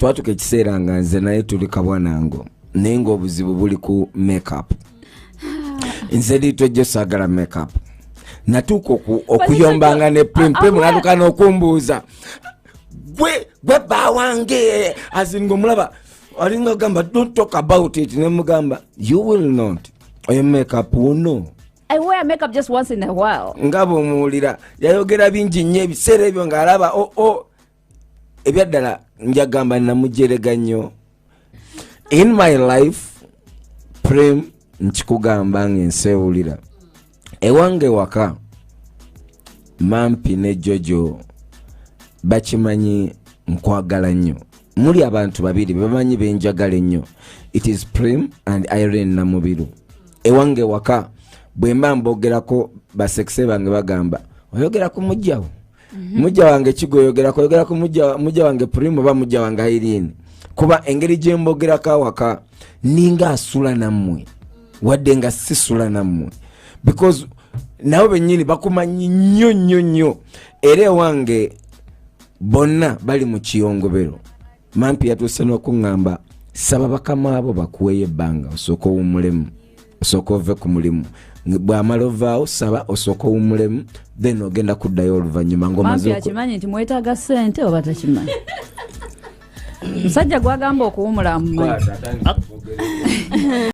twatuka ekiseera nga nze naye tuli kabwanango naye ng'obuzibu buli ku makeup. Nze liito gye saagala makeup. Natuuka okuyombanga ne Prim natuuka n'okumbuuza gwe baawange azinga omulaba alinga gamba don't talk about it ne mugamba you will not. Oyo makeup wuno. I wear makeup just once in a while. Ngabo muwulira yayogera bingi nnyo ebiseera ebyo ng'alaba ebyaddala njagamba namujerega nnyo. In my life Prim nkikugamba ng'ensewulira ewange waka Mampi ne Jojo bakimanyi nkwagala nnyo. Muli abantu babiri bamanyi benjagala nnyo. It is Prim and Irene Namubiru. Ewange waka bwemba mbogerako basekise bange bagamba oyogera ku mujjawo. Mujja wange kigoyogera koyogera ku mujja wange Prim oba mujja wange Irene. Kuba engeri gye mbogerako waka ninga asula nammwe wadde nga sisula nammwe because nabo bennyini bakumanyi nnyo era ewange bonna bali mu kiyongobero. Mampi yatuuse n'okuŋŋamba saba bakama abo bakuweeyo ebbanga osooka owummulemu osooka ove ku mulimu bw'amala ovaawo saba osooka owummulemu then ogenda kuddayo oluvannyuma ng'omaze. Mampi akimanyi nti mwetaaga ssente oba takimanyi? Musajja gwagamba okuwummula mu